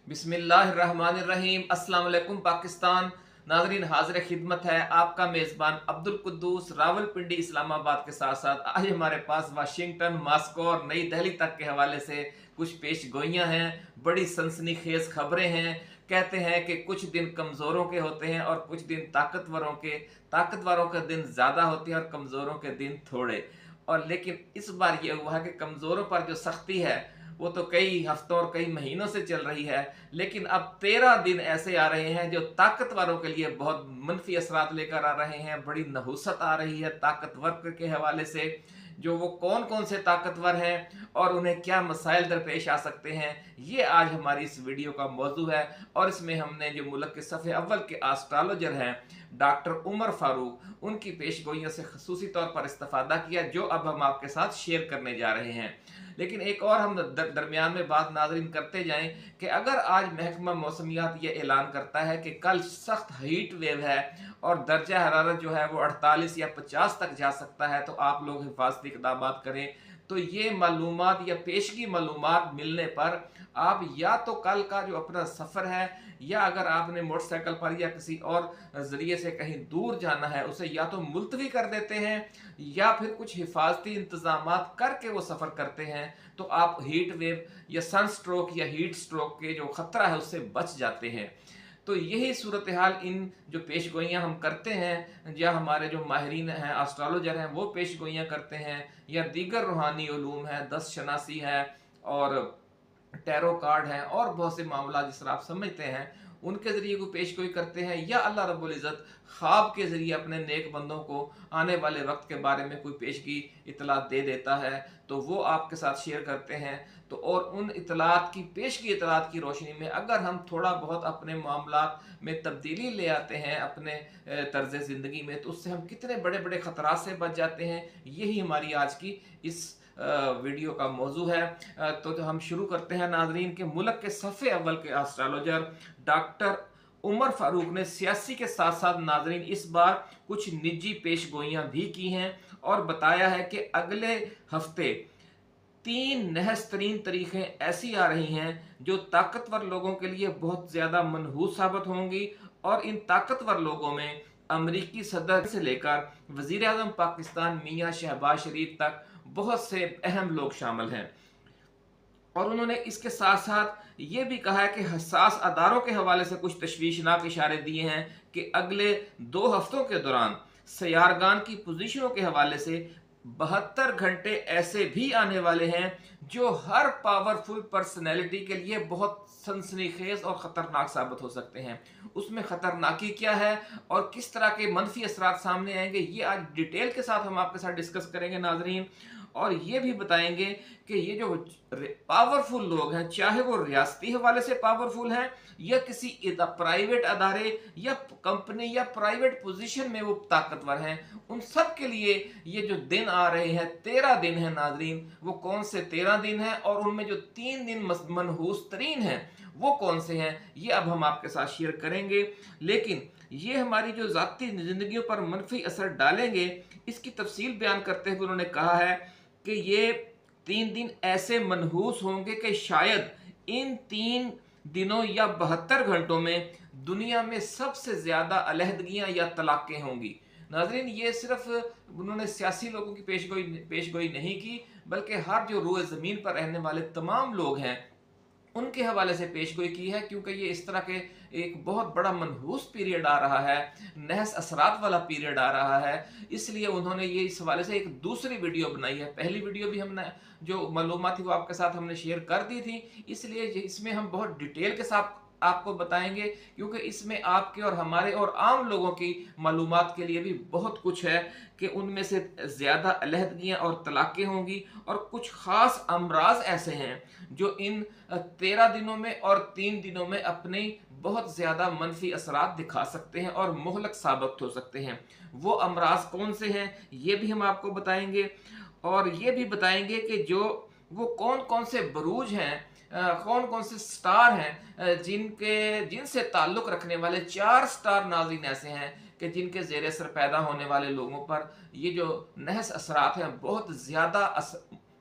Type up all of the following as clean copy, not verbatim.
बिस्मिल्लाहिर्रहमानिर्रहीम। अस्सलाम वालेकुम पाकिस्तान। नाजरीन, हाजिर खिदमत है आपका मेज़बान अब्दुल कुद्दूस रावलपिंडी इस्लामाबाद के साथ साथ आज हमारे पास वाशिंगटन, मॉस्को और नई दिल्ली तक के हवाले से कुछ पेश गोइयाँ हैं। बड़ी सनसनीखेज खबरें हैं। कहते हैं कि कुछ दिन कमज़ोरों के होते हैं और कुछ दिन ताकतवरों के दिन ज़्यादा होते हैं और कमज़ोरों के दिन थोड़े। और लेकिन इस बार ये हुआ है कि कमज़ोरों पर जो सख्ती है वो तो कई हफ्तों और कई महीनों से चल रही है, लेकिन अब 13 दिन ऐसे आ रहे हैं जो ताकतवरों के लिए बहुत मनफी असरात लेकर आ रहे हैं। बड़ी नहुसत आ रही है ताकतवर के हवाले से। जो वो कौन कौन से ताकतवर हैं और उन्हें क्या मसाइल दरपेश आ सकते हैं, ये आज हमारी इस वीडियो का मौजू है। और इसमें हमने जो मुल्क के सफ़े अव्वल के एस्ट्रोलॉजर हैं डॉक्टर उमर फारूक, उनकी पेशगोइयों से खसूसी तौर पर इस्तेफादा किया, जो अब हम आपके साथ शेयर करने जा रहे हैं। लेकिन एक और हम दरमियान में बात नाज़रीन करते जाएं कि अगर आज महकमा मौसमियात ये ऐलान करता है कि कल सख्त हीट वेव है और दर्जा हरारत जो है वो 48 या 50 तक जा सकता है, तो आप लोग हिफाजती इक़दाम करें। तो ये मालूमात या पेशगी मालूमात मिलने पर आप या तो कल का जो अपना सफ़र है, या अगर आपने मोटरसाइकिल पर या किसी और ज़रिए से कहीं दूर जाना है, उसे या तो मुलतवी कर देते हैं या फिर कुछ हिफाजती इंतज़ामात करके वो सफ़र करते हैं। तो आप हीट वेव या सन स्ट्रोक या हीट स्ट्रोक के जो ख़तरा है उससे बच जाते हैं। तो यही सूरत हाल इन जो पेश गोइयाँ हम करते हैं, या हमारे जो माहिरीन हैं एस्ट्रोलॉजर हैं वो पेश गोइयाँ करते हैं, या दीगर रूहानी उलूम है, दस शनासी है और टैरो कार्ड हैं और बहुत से मामला जिस तरह आप समझते हैं, उनके ज़रिए कोई पेश गोई करते हैं, या अल्लाह रब्बुल इज़्ज़त ख्वाब के ज़रिए अपने नेक बंदों को आने वाले वक्त के बारे में कोई पेशगी इतलात दे देता है, तो वो आपके साथ शेयर करते हैं। तो और उन इतलात की पेशगी इतलात की रोशनी में अगर हम थोड़ा बहुत अपने मामलात में तब्दीली ले आते हैं अपने तर्ज ज़िंदगी में, तो उससे हम कितने बड़े बड़े ख़तरात से बच जाते हैं। यही हमारी आज की इस वीडियो का मौजू है। तो हम शुरू करते हैं नाजरीन के मुल्क के सफ़े अव्वल के एस्ट्रोलॉजर डॉक्टर उमर फारूक ने सियासी के साथ साथ नाजरीन इस बार कुछ निजी पेश गोइयाँ भी की हैं और बताया है कि अगले हफ्ते 3 नहस तरीन तारीखें ऐसी आ रही हैं जो ताकतवर लोगों के लिए बहुत ज़्यादा मनहूस साबित होंगी। और इन ताकतवर लोगों में अमरीकी सदर से लेकर वज़ीर आज़म पाकिस्तान मियाँ शहबाज शरीफ तक बहुत से अहम लोग शामिल हैं। और उन्होंने इसके साथ साथ ये भी कहा है कि हसास अदारों के हवाले से कुछ तशवीशनाक इशारे दिए हैं कि अगले 2 हफ्तों के दौरान सयारगान की पोजीशनों के हवाले से 72 घंटे ऐसे भी आने वाले हैं जो हर पावरफुल पर्सनैलिटी के लिए बहुत सनसनीखेज और ख़तरनाक साबित हो सकते हैं। उसमें ख़तरनाकी क्या है और किस तरह के मनफी असरात सामने आएंगे, ये आज डिटेल के साथ हम आपके साथ डिस्कस करेंगे नाजरीन। और ये भी बताएंगे कि ये जो पावरफुल लोग हैं, चाहे वो रियासती हवाले से पावरफुल हैं या किसी प्राइवेट अदारे या कंपनी या प्राइवेट पोजीशन में वो ताकतवर हैं, उन सब के लिए ये जो दिन आ रहे हैं 13 दिन है नाजरीन, वो कौन से 13 दिन हैं और उनमें जो 3 दिन मनहूस तरीन हैं वो कौन से हैं, ये अब हम आपके साथ शेयर करेंगे। लेकिन ये हमारी जो ज़ाती ज़िंदगियों पर मनफी असर डालेंगे, इसकी तफसील बयान करते हुए उन्होंने कहा है कि ये 3 दिन ऐसे मनहूस होंगे कि शायद इन 3 दिनों या 72 घंटों में दुनिया में सबसे ज़्यादा अलहदगियाँ या तलाक़ें होंगी। नाजरीन, ये सिर्फ उन्होंने सियासी लोगों की पेशगोई नहीं की, बल्कि हर जो रूए ज़मीन पर रहने वाले तमाम लोग हैं उनके हवाले से पेशगोई की है, क्योंकि ये इस तरह के एक बहुत बड़ा मनहूस पीरियड आ रहा है, नहस असरात वाला पीरियड आ रहा है। इसलिए उन्होंने ये इस हवाले से एक दूसरी वीडियो बनाई है। पहली वीडियो भी हमने जो मालूमात थी वो आपके साथ हमने शेयर कर दी थी, इसलिए इसमें हम बहुत डिटेल के साथ आपको बताएंगे, क्योंकि इसमें आपके और हमारे और आम लोगों की मालूमात के लिए भी बहुत कुछ है कि उनमें से ज़्यादा अलहदगियाँ और तलाक़ें होंगी और कुछ ख़ास अमराज ऐसे हैं जो इन 13 दिनों में और 3 दिनों में अपने बहुत ज़्यादा मनफी असरात दिखा सकते हैं और मुहलक साबित हो सकते हैं। वो अमराज कौन से हैं ये भी हम आपको बताएंगे, और ये भी बताएंगे कि जो वो कौन कौन से बरूज हैं, कौन कौन से स्टार हैं जिनसे ताल्लुक़ रखने वाले 4 स्टार नाज़रीन ऐसे हैं कि जिनके ज़ेर असर पैदा होने वाले लोगों पर ये जो नहस असरात हैं बहुत ज़्यादा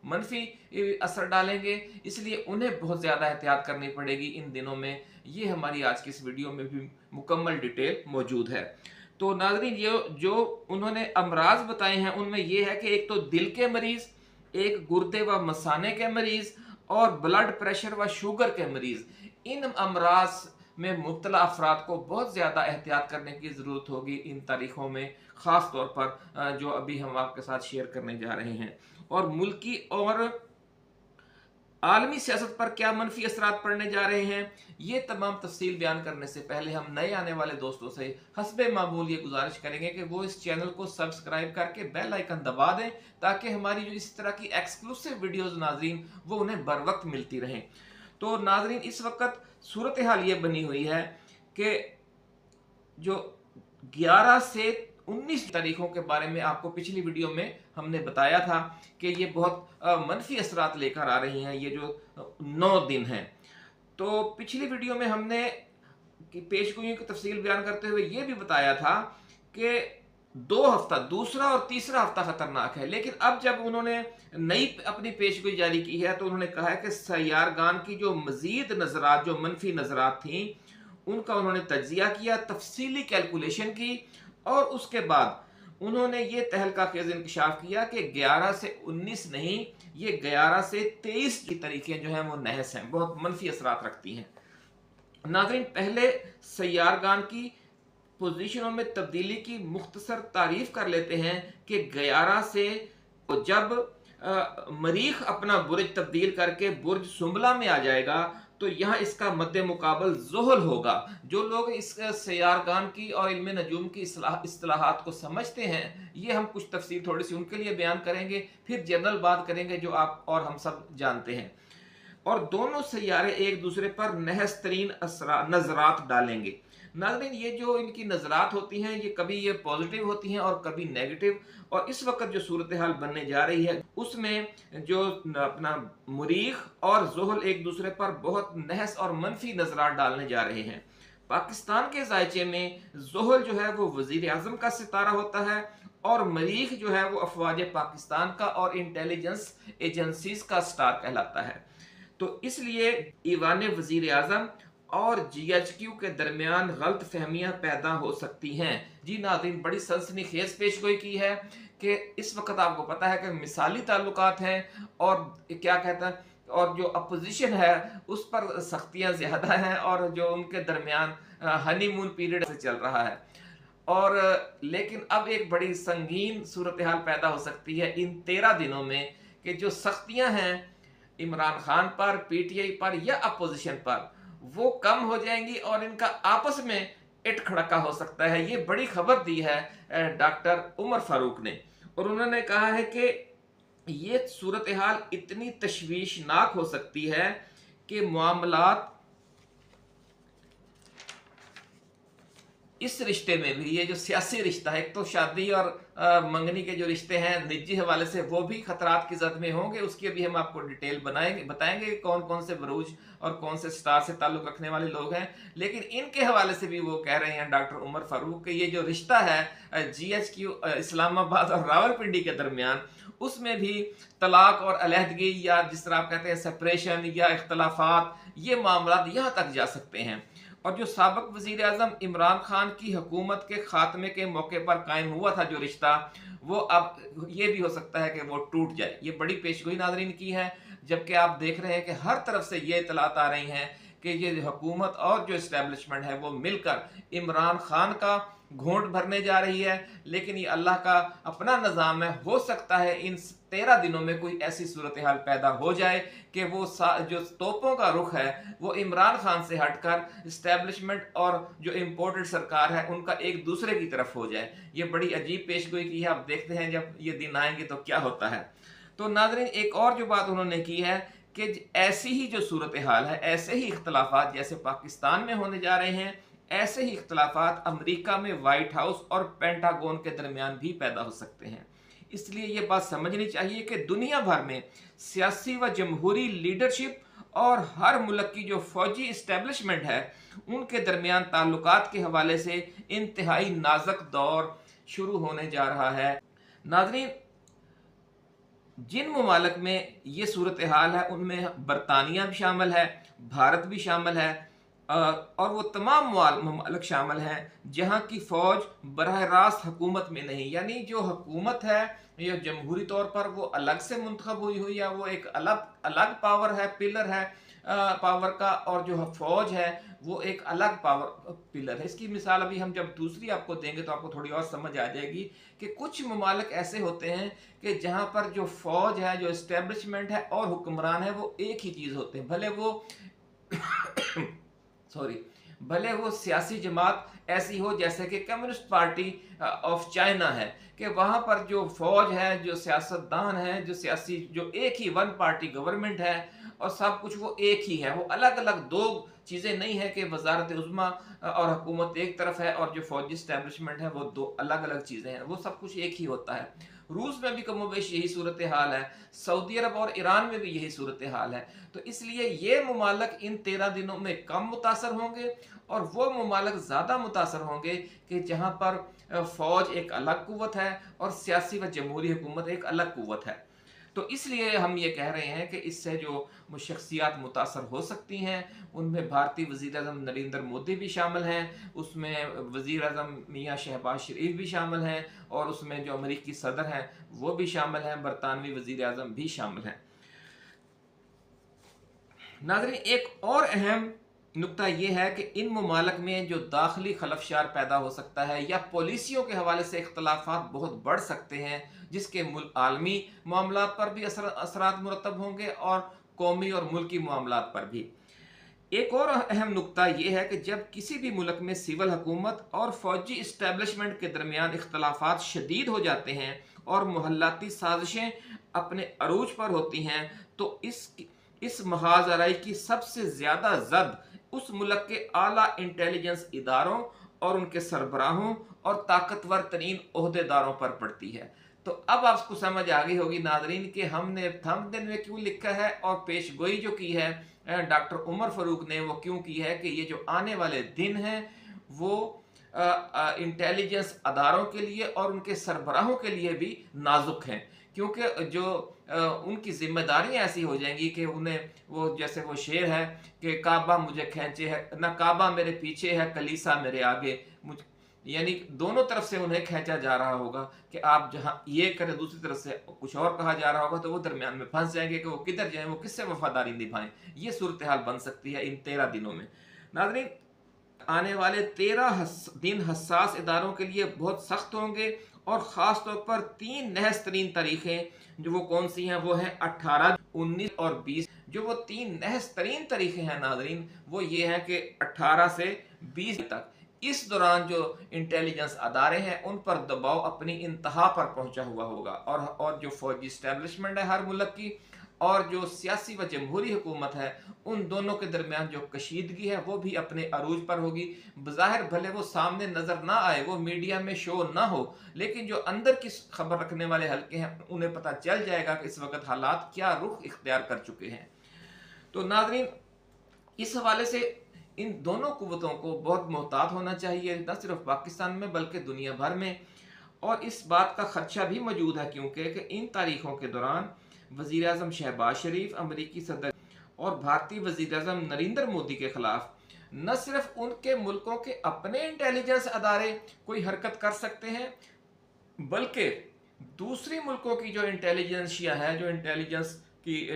मनफी असर डालेंगे, इसलिए उन्हें बहुत ज़्यादा एहतियात करनी पड़ेगी इन दिनों में। ये हमारी आज की इस वीडियो में भी मुकम्मल डिटेल मौजूद है। तो नाज़रीन, ये जो उन्होंने अमराज बताए हैं उनमें यह है कि एक तो दिल के मरीज़, एक गुर्दे व मसाने के मरीज़ और ब्लड प्रेशर व शुगर के मरीज़, इन अमराज में मुब्तला अफराद को बहुत ज़्यादा एहतियात करने की ज़रूरत होगी इन तारीख़ों में, ख़ास तौर पर जो अभी हम आपके साथ शेयर करने जा रहे हैं। और मुल्की और आलमी सियासत पर क्या मनफी असरात पड़ने जा रहे हैं, ये तमाम तफसील बयान करने से पहले हम नए आने वाले दोस्तों से हस्बे मामूल ये गुजारिश करेंगे कि वो इस चैनल को सब्सक्राइब करके बेल आइकन दबा दें, ताकि हमारी जो इस तरह की एक्सक्लूसिव वीडियोस नाजरीन वो उन्हें बर वक्त मिलती रहें। तो नाजरीन, इस वक्त सूरत हाल ये बनी हुई है कि जो 11 से 19 तारीखों के बारे में आपको पिछली वीडियो में हमने बताया था कि ये बहुत मनफी असरात लेकर आ रही हैं, ये जो 9 दिन हैं। तो पिछली वीडियो में हमने पेशगोइयों की तफसील बयान करते हुए ये भी बताया था कि 2 हफ्ता, दूसरा और तीसरा हफ्ता खतरनाक है, लेकिन अब जब उन्होंने नई अपनी पेशगोई जारी की है तो उन्होंने कहा है कि सैयारगान की जो मजीद नजरात, जो मनफी नजरात थी, उनका उन्होंने तज्जिया किया, तफसीली कैलकुलेशन की और उसके बाद उन्होंने ये तहलका खेज इंकशाफ किया कि 11 से 19 नहीं, ये 11 से 23 की तारीखें जो हैं वो नहस हैं, बहुत मनफी असरात रखती हैं। नाज़रीन, पहले सैयारगान की पोजीशनों में तब्दीली की मुख्तसर तारीफ कर लेते हैं कि 11 से जब मरीख अपना बुर्ज तब्दील करके बुर्ज सुंबला में आ जाएगा तो यहाँ इसका मद्दे मुकाबल ज़ोहल होगा। जो लोग इस सैयारगान की और इल्म नजूम की इस्तिलाहात को समझते हैं, ये हम कुछ तफसील थोड़ी सी उनके लिए बयान करेंगे, फिर जनरल बात करेंगे जो आप और हम सब जानते हैं। और दोनों सैयारे एक दूसरे पर नहस तरीन नजरात डालेंगे। नाज़रीन, ये जो इनकी नजरात होती हैं ये कभी ये पॉजिटिव होती हैं और कभी नेगेटिव, और इस वक्त जो सूरत हाल बनने जा रही है उसमें जो अपना मुरीख और जोहल एक दूसरे पर बहुत नहस और मनफी नजरात डालने जा रहे हैं। पाकिस्तान के जायचे में जोहल जो है वो वजीर आजम का सितारा होता है और मरीख जो है वो अफवाज पाकिस्तान का और इंटेलिजेंस एजेंसीज का स्टार कहलाता है। तो इसलिए ईवान वजीर आजम और GHQ के दरमियान गलत फहमियां पैदा हो सकती हैं। जी नाज़रीन, बड़ी सनसनीखेज पेशगोई की है कि इस वक्त आपको पता है कि मिसाली ताल्लुकात हैं और क्या कहता है, और जो अपोजिशन है उस पर सख्तियां ज़्यादा हैं और जो उनके दरमियान हनीमून पीरियड से चल रहा है। और लेकिन अब एक बड़ी संगीन सूरत हाल पैदा हो सकती है इन 13 दिनों में कि जो सख्तियां हैं इमरान खान पर, PTI पर या अपोजिशन पर, वो कम हो जाएंगी और इनका आपस में इट खड़का हो सकता है। ये बड़ी खबर दी है डॉक्टर उमर फारूक ने, और उन्होंने कहा है कि ये सूरत हाल इतनी तशवीशनाक हो सकती है कि मामलात इस रिश्ते में भी, ये जो सियासी रिश्ता है, एक तो शादी और मंगनी के जो रिश्ते हैं निजी हवाले से, वो भी खतरात की जद में होंगे। उसकी भी हम आपको डिटेल बताएंगे कौन कौन से बरूज और कौन से स्टार से ताल्लुक रखने वाले लोग हैं। लेकिन इनके हवाले से भी वो कह रहे हैं डॉक्टर उमर फारूक कि ये जो रिश्ता है GHQ इस्लामाबाद और रावलपिंडी के दरमियान, उसमें भी तलाक और अलहदगी या जिस तरह आप कहते हैं सेपरेशन या इख्तलाफात, ये मामला यहाँ तक जा सकते हैं। और जो साबिक वजीर आजम इमरान खान की हुकूमत के खात्मे के मौके पर कायम हुआ था जो रिश्ता, वो अब ये भी हो सकता है कि वो टूट जाए। ये बड़ी पेशगोई नाज़रीन की है, जबकि आप देख रहे हैं कि हर तरफ से ये इतलात आ रही हैं कि ये हुकूमत और जो इस्टेब्लिशमेंट है वो मिलकर इमरान खान का घोंट भरने जा रही है। लेकिन ये अल्लाह का अपना निज़ाम है, हो सकता है इन 13 दिनों में कोई ऐसी सूरत हाल पैदा हो जाए कि वो जो तोपों का रुख है वो इमरान खान से हटकर इस्टेब्लिशमेंट और जो इम्पोर्टेड सरकार है उनका एक दूसरे की तरफ हो जाए। ये बड़ी अजीब पेशगोई की है, आप देखते हैं जब ये दिन आएंगे तो क्या होता है। तो नाज़रीन, एक और जो बात उन्होंने की है कि ऐसी ही जो सूरत हाल है, ऐसे ही इख्तलाफात जैसे पाकिस्तान में होने जा रहे हैं, ऐसे ही इख्तलाफात अमेरिका में व्हाइट हाउस और पेंटागन के दरमियान भी पैदा हो सकते हैं। इसलिए ये बात समझनी चाहिए कि दुनिया भर में सियासी व जमहूरी लीडरशिप और हर मुल्क की जो फौजी इस्टेब्लिशमेंट है उनके दरमियान ताल्लुकात के हवाले से इंतहाई नाजुक दौर शुरू होने जा रहा है। नाज़रीन, जिन ममालक में ये सूरत हाल है उनमें बरतानिया भी शामिल है, भारत भी शामिल है, और वो तमाम ममालक शामिल हैं जहाँ की फ़ौज बरह रास्त हुकूमत में नहीं, यानी जो हुकूमत है या जमहूरी तौर पर वो अलग से मुंतखब हुई हुई है, वो एक अलग अलग पावर है, पिलर है पावर का, और जो फौज है वो एक अलग पावर पिलर है। इसकी मिसाल अभी हम जब दूसरी आपको देंगे तो आपको थोड़ी और समझ आ जाएगी कि कुछ ममालिक ऐसे होते हैं कि जहाँ पर जो फौज है, जो इस्टेब्लिशमेंट है और हुक्मरान है वो एक ही चीज़ होते हैं, भले वो सॉरी भले वो सियासी जमात ऐसी हो जैसे कि कम्युनिस्ट पार्टी ऑफ चाइना है, कि वहाँ पर जो फौज है, जो सियासतदान है, जो सियासी, जो एक ही वन पार्टी गवर्नमेंट है और सब कुछ वो एक ही है, वो अलग अलग दो चीज़ें नहीं है कि वजारत उज़्मा और हुकूमत एक तरफ है और जो फौजी स्टैब्लिशमेंट है वो दो अलग अलग चीज़ें हैं, वो सब कुछ एक ही होता है। रूस में भी कमोबेश यही सूरत हाल है, सऊदी अरब और ईरान में भी यही सूरत हाल है। तो इसलिए ये ममालक इन 13 दिनों में कम मुतासर होंगे और वो ममालक ज़्यादा मुतासर होंगे कि जहाँ पर फ़ौज एक अलग कुव्वत है और सियासी व जमहूरी हुकूमत एक अलग कुव्वत है। तो इसलिए हम ये कह रहे हैं कि इससे जो शख्सियात मुतासर हो सकती हैं उनमें भारतीय वज़ीर-ए-आज़म नरेंद्र मोदी भी शामिल हैं, उसमें वज़ीर-ए-आज़म मियाँ शहबाज शरीफ भी शामिल हैं, और उसमें जो अमेरिकी सदर हैं वो भी शामिल हैं, बरतानवी वज़ीर-ए-आज़म भी शामिल हैं। नाज़रीन, एक और अहम नुकता यह है कि इन ममालक में जो दाखिली खलफशार पैदा हो सकता है या पॉलिसियों के हवाले से इख्तलाफात बहुत बढ़ सकते हैं, जिसके आलमी मामलात पर भी असरात मुरतब होंगे और कौमी और मुल्की मामलात पर भी। एक और अहम नुकता यह है कि जब किसी भी मुल्क में सिविल हुकूमत और फौजी इस्टेब्लिशमेंट के दरमियान इख्तलाफात शदीद हो जाते हैं और मोहल्लाती साजिशें अपने अरूज पर होती हैं, तो इस महाजराई की सबसे ज़्यादा जद उस मुल्क के आला इंटेलिजेंस इदारों और उनके सरबराहों और ताकतवर तरीन ओहदेदारों पर पड़ती है। तो अब आपको समझ आ गई होगी नाजरीन कि हमने थंबनेल में क्यों लिखा है और पेशगोई जो की है डॉक्टर उमर फारूक ने वो क्यों की है कि ये जो आने वाले दिन हैं वो इंटेलिजेंस अदारों के लिए और उनके सरबराहों के लिए भी नाजुक हैं, क्योंकि जो उनकी जिम्मेदारियां ऐसी हो जाएंगी कि उन्हें वो जैसे वो शेर है कि काबा मुझे खींचे है ना, काबा मेरे पीछे है कलीसा मेरे आगे, मुझ यानी दोनों तरफ से उन्हें खींचा जा रहा होगा कि आप जहां ये करें दूसरी तरफ से कुछ और कहा जा रहा होगा, तो वो दरमियान में फंस जाएंगे कि वो किधर जाएं, वो किससे वफादारी निभाएं। ये सूरत हाल बन सकती है इन 13 दिनों में। नाज़रीन, आने वाले 13 दिन हसास इदारों के लिए बहुत सख्त होंगे और ख़ास तौर पर 3 नहस तरीन तारीखें जो वो कौन सी हैं, वो हैं 18, 19 और 20। जो वो 3 नहस तरीन तारीखें हैं नाज़रीन, वो ये हैं कि 18 से 20 तक इस दौरान जो इंटेलिजेंस अदारे हैं उन पर दबाव अपनी इंतहा पर पहुंचा हुआ होगा, और जो फौजी स्टैब्लिशमेंट है हर मुल्क की और जो सियासी व जमहूरी हुकूमत है उन दोनों के दरमियान जो कशीदगी है वो भी अपने अरूज पर होगी। बज़ाहिर भले वो सामने नज़र ना आए, वो मीडिया में शो ना हो, लेकिन जो अंदर की खबर रखने वाले हल्के हैं उन्हें पता चल जाएगा कि इस वक्त हालात क्या रुख इख्तियार कर चुके हैं। तो नाज़रीन, इस हवाले से इन दोनों कुव्वतों को बहुत मोहतात होना चाहिए, न सिर्फ पाकिस्तान में बल्कि दुनिया भर में। और इस बात का खदशा भी मौजूद है क्योंकि इन तारीखों के दौरान वज़ीर आज़म शहबाज शरीफ, अमरीकी सदर और भारतीय वज़ीर आज़म नरेंद्र मोदी के खिलाफ न सिर्फ उनके मुल्कों के अपने इंटेलिजेंस अदारे कोई हरकत कर सकते हैं, बल्कि दूसरी मुल्कों की जो इंटेलिजेंसिया है, जो इंटेलिजेंस की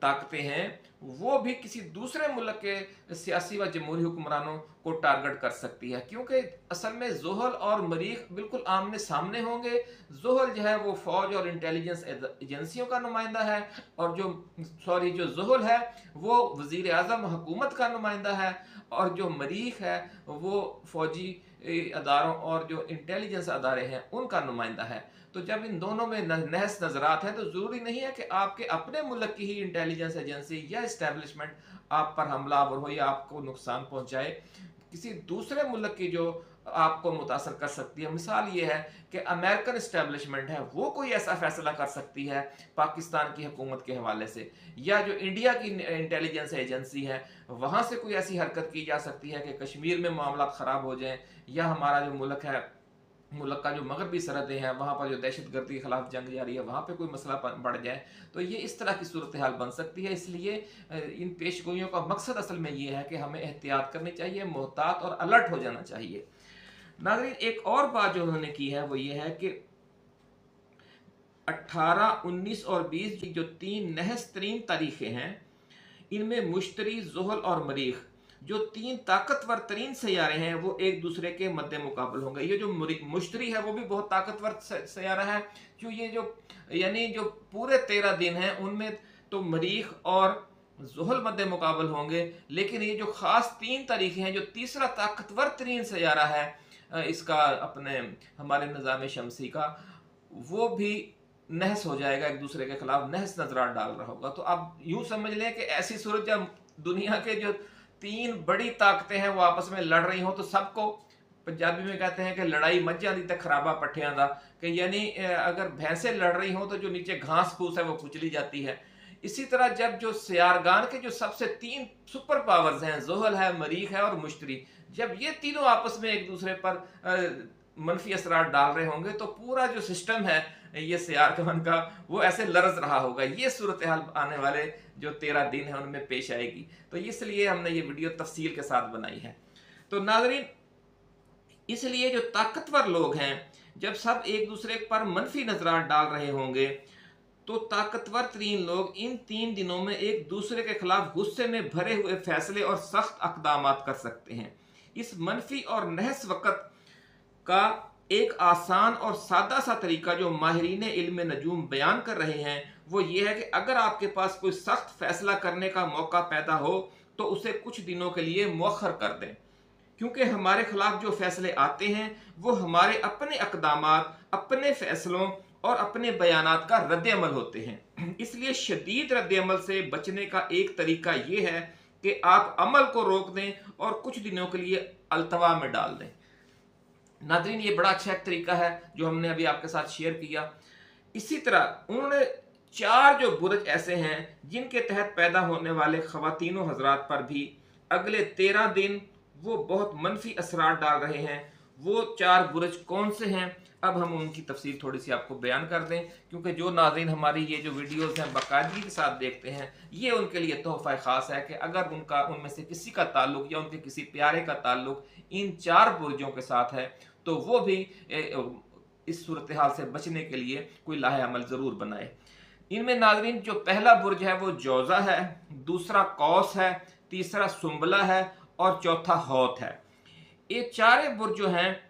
ताकतें हैं, वो भी किसी दूसरे मुल्क के सियासी व जमहूरी हुक्मरानों को टारगेट कर सकती है, क्योंकि असल में ज़ोहल और मरीख बिल्कुल आमने सामने होंगे। ज़ोहल जो है वो फौज और इंटेलिजेंस एजेंसियों का नुमाइंदा है, और जो ज़ोहल है वो वज़ीर आज़म हुकूमत का नुमाइंदा है, और जो मरीख है वो फौजी अदारों और जो इंटेलिजेंस अदारे हैं उनका नुमाइंदा है। तो जब इन दोनों में नहस नजरात है तो ज़रूरी नहीं है कि आपके अपने मुल्क की ही इंटेलिजेंस एजेंसी या इस्टेब्लिशमेंट आप पर हमलावर हो या आपको नुकसान पहुंचाए। किसी दूसरे मुल्क की जो आपको मुतासर कर सकती है, मिसाल ये है कि अमेरिकन इस्टेब्लिशमेंट है वो कोई ऐसा फैसला कर सकती है पाकिस्तान की हुकूमत के हवाले से, या जो इंडिया की इंटेलिजेंस एजेंसी है वहाँ से कोई ऐसी हरकत की जा सकती है कि कश्मीर में मामला ख़राब हो जाएं, या हमारा जो मुल्क है मुल्क का जो मगरबी सरहदें हैं वहाँ पर जो दहशत गर्दी के खिलाफ जंग जारी है, वहाँ पे कोई मसला बढ़ जाए तो ये इस तरह की सूरत हाल बन सकती है। इसलिए इन पेशगोइयों का मकसद असल में ये है कि हमें एहतियात करनी चाहिए, मोहतात और अलर्ट हो जाना चाहिए। नाज़रीन, एक और बात जो उन्होंने की है वो ये है कि 18, 19 और 20 की जो 3 नहस तरीन तारीखें हैं, इनमें मुश्तरी, ज़ुहल और मरीख जो 3 ताकतवर तरीन सैयारे हैं वो एक दूसरे के मद्दे मुकाबल होंगे। ये जो मुश्तरी है वो भी बहुत ताकतवर सैयारा है, क्यों ये जो यानी जो पूरे 13 दिन हैं उनमें तो मरीख और ज़ुहल मद्दे मुकाबल होंगे, लेकिन ये जो ख़ास 3 तारीखें हैं, जो तीसरा ताकतवर तरीन सैयारा है इसका अपने हमारे निज़ाम शमसी का, वो भी नहस हो जाएगा, एक दूसरे के खिलाफ नहस नजरात डाल रहा होगा। तो आप यूं समझ लें कि ऐसी सूरत जब दुनिया के जो 3 बड़ी ताकतें हैं वो आपस में लड़ रही हो, तो सबको, पंजाबी में कहते हैं कि लड़ाई मच जाती तक खराबा पट्ठियां दा, कि यानी अगर भैंसें लड़ रही हो तो जो नीचे घास फूस है वो कुचली जाती है। इसी तरह जब जो सियारगान के जो सबसे 3 सुपर पावर्स हैं, ज़ुहल है, मरीख है और मुश्तरी, जब ये तीनों आपस में एक दूसरे पर मनफी असरात डाल रहे होंगे तो पूरा जो सिस्टम है ये सियारगान का वो ऐसे लरज रहा होगा। ये सूरत हाल आने वाले जो 13 दिन है उनमें पेश आएगी। तो इसलिए हमने ये वीडियो तफसील के साथ बनाई है। तो नाज़रीन, इसलिए जो ताकतवर लोग हैं, जब सब एक दूसरे पर मनफी नजरात डाल रहे होंगे तो ताकतवर तरीन लोग इन 3 दिनों में एक दूसरे के खिलाफ गुस्से में भरे हुए फैसले और सख्त अक़दामात कर सकते हैं। इस मनफी और नहस वक़्त का एक आसान और सादा सा तरीका जो माहिरीन इल्म नजूम बयान कर रहे हैं वो ये है कि अगर आपके पास कोई सख्त फैसला करने का मौका पैदा हो तो उसे कुछ दिनों के लिए मौखर कर दें, क्योंकि हमारे खिलाफ जो फैसले आते हैं वो हमारे अपने अक़दामात, अपने फैसलों और अपने बयानात का रद्द-ए-अमल होते हैं। इसलिए शदीद रद्द-ए-अमल से बचने का एक तरीका ये है कि आप अमल को रोक दें और कुछ दिनों के लिए अल्तवा में डाल दें। नाज़रीन, ये बड़ा अच्छा एक तरीका है जो हमने अभी आपके साथ शेयर किया। इसी तरह उन्होंने 4 जो बुरज ऐसे हैं जिनके तहत पैदा होने वाले ख़वातीनो हज़रात पर भी अगले 13 दिन वो बहुत मनफी असरात डाल रहे हैं। वो 4 बुरज कौन से हैं, अब हम उनकी तफसील थोड़ी सी आपको बयान कर दें, क्योंकि जो नाज़रीन हमारी ये जो वीडियोज़ हैं बाकायदगी के साथ देखते हैं, ये उनके लिए तोहफ़ा ख़ास है कि अगर उनमें से किसी का ताल्लुक़ या उनके किसी प्यारे का ताल्लुक़ इन 4 बुरजों के साथ है तो वो भी इस सूरत हाल से बचने के लिए कोई लाहे अमल ज़रूर बनाए। इनमें नाज़रीन जो पहला बुर्ज है वो जौज़ा है, दूसरा कौस है, तीसरा सुंबला है और चौथा हौत है। ये 4 बुर्ज जो हैं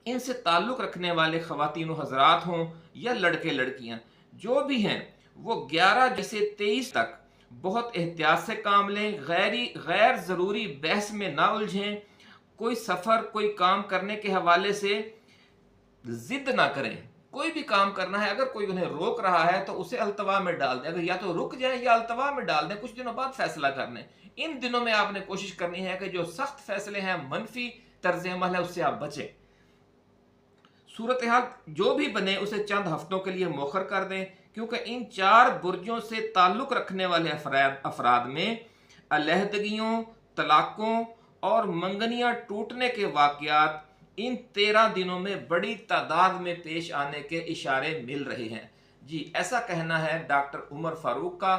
इनसे ताल्लुक़ रखने वाले ख़वातीन व हज़रात हों या लड़के लड़कियां, जो भी हैं वो 11 से 23 तक बहुत एहतियात से काम लें, गैर ज़रूरी बहस में ना उलझें, कोई सफ़र, कोई काम करने के हवाले से ज़िद ना करें। कोई भी काम करना है, अगर कोई उन्हें रोक रहा है तो उसे अल्तवा में डाल दें, अगर या तो रुक जाए या अल्तवा में डाल दें, कुछ दिनों बाद फैसला कर लें। इन दिनों में आपने कोशिश करनी है कि जो सख्त फैसले हैं, मनफी तर्ज अमल है, उससे आप बचें। सूरत हाल जो भी बने उसे चंद हफ्तों के लिए मौखर कर दें, क्योंकि इन 4 बुर्जों से ताल्लुक़ रखने वाले अफराद में अलहदगियों, तलाकों और मंगनियां टूटने के वाक़यात इन 13 दिनों में बड़ी तादाद में पेश आने के इशारे मिल रहे हैं। जी, ऐसा कहना है डॉक्टर उमर फारूक का।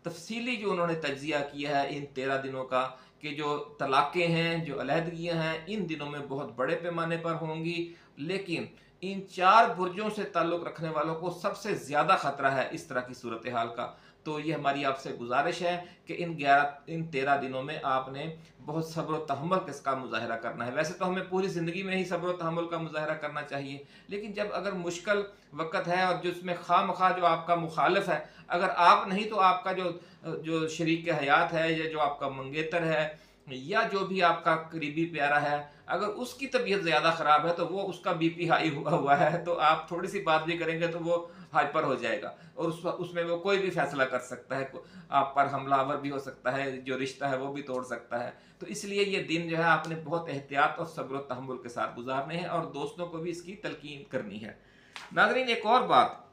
तफसीली जो उन्होंने तज्जिया किया है इन 13 दिनों का, कि जो तलाक़ें हैं, जो अलहदगियाँ हैं, इन दिनों में बहुत बड़े पैमाने पर होंगी, लेकिन इन 4 बुर्जों से ताल्लुक़ रखने वालों को सबसे ज़्यादा ख़तरा है इस तरह की सूरत हाल का। तो ये हमारी आपसे गुजारिश है कि इन 13 दिनों में आपने बहुत सब्र व तहम्मुल का मुज़ाहरा करना है। वैसे तो हमें पूरी ज़िंदगी में ही सब्र व तहम्मुल का मुज़ाहरा करना चाहिए, लेकिन जब अगर मुश्किल वक़्त है और जिसमें खामखा जो आपका मुखालिफ है, अगर आप नहीं तो आपका जो शरीक हयात है या जो आपका मंगेतर है या जो भी आपका करीबी प्यारा है, अगर उसकी तबीयत ज़्यादा ख़राब है तो वो उसका बीपी हाई हुआ है तो आप थोड़ी सी बात भी करेंगे तो वो हाइपर हो जाएगा और उसमें वो कोई भी फैसला कर सकता है, आप पर हमलावर भी हो सकता है, जो रिश्ता है वो भी तोड़ सकता है। तो इसलिए ये दिन जो है आपने बहुत एहतियात और सब्र व तहम्मुल के साथ गुजारने हैं और दोस्तों को भी इसकी तलकीन करनी है। नाज़रीन, एक और बात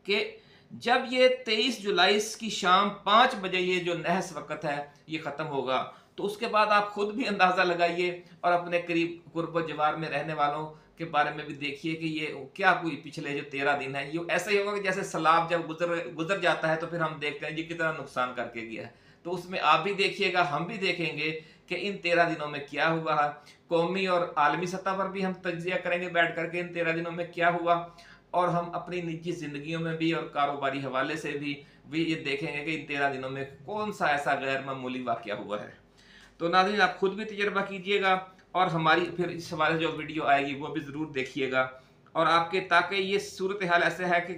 कि जब ये 23 जुलाई की शाम 5 बजे ये जो नहस वक़्त है ये ख़त्म होगा, तो उसके बाद आप खुद भी अंदाज़ा लगाइए और अपने करीब कुर्ब जवार में रहने वालों کے بارے میں بھی دیکھیے کہ یہ کیا کوئی پچھلے جو 13 دن ہے یہ ایسا ہی ہوگا کہ جیسے سیلاب جب گزر جاتا ہے تو پھر ہم دیکھتے ہیں یہ کتنا نقصان کر کے گیا ہے. تو اس میں آپ بھی دیکھیے گا، ہم بھی دیکھیں گے کہ ان 13 دنوں میں کیا ہوا ہے. قومی اور عالمی سطح پر بھی ہم تجزیہ کریں گے بیٹھ کر کے ان 13 دنوں میں کیا ہوا، اور ہم اپنی نجی زندگیوں میں بھی اور کاروباری حوالے سے بھی یہ دیکھیں گے کہ ان 13 دنوں میں کون سا ایسا غیر معمولی واقعہ ہوا ہے. تو ناظرین آپ خود بھی تجربہ کیجئے گا، اور ہماری پھر اس حوالے جو ویڈیو آئے گی وہ بھی ضرور دیکھیے گا. اور آپ کے تاکہ یہ صورتحال ایسے ہے کہ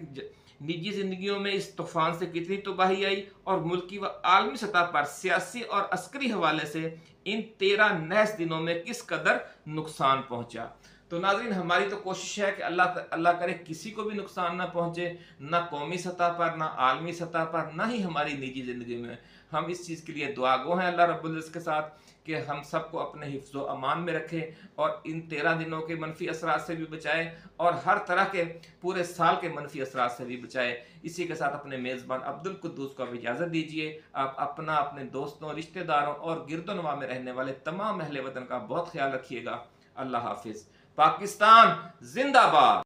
نجی زندگیوں میں اس طوفان سے کتنی تباہی آئی، اور ملکی و عالمی سطح پر سیاسی اور عسکری حوالے سے ان 13 نیس دنوں میں کس قدر نقصان پہنچا. تو ناظرین ہماری تو کوشش ہے کہ اللہ کرے کسی کو بھی نقصان نہ پہنچے، نہ قومی سطح پر، نہ عالمی سطح پر، نہ ہی ہماری نجی زندگی میں. ہم اس چیز کے لیے دعا گو ہیں اللہ رب العزت کے ساتھ کہ ہم سب کو اپنے حفظ و امان میں رکھے، اور ان 13 دنوں کے منفی اثرات سے بھی بچائے، اور ہر طرح کے پورے سال کے منفی اثرات سے بھی بچائے. اسی کے ساتھ اپنے میزبان عبد القدوس کو اب اجازت دیجیے. آپ اپنا، اپنے دوستوں، رشتہ داروں اور گرد و نواح میں رہنے والے تمام اہل وطن کا بہت خیال رکھیے گا. اللہ حافظ. پاکستان زندہ باد.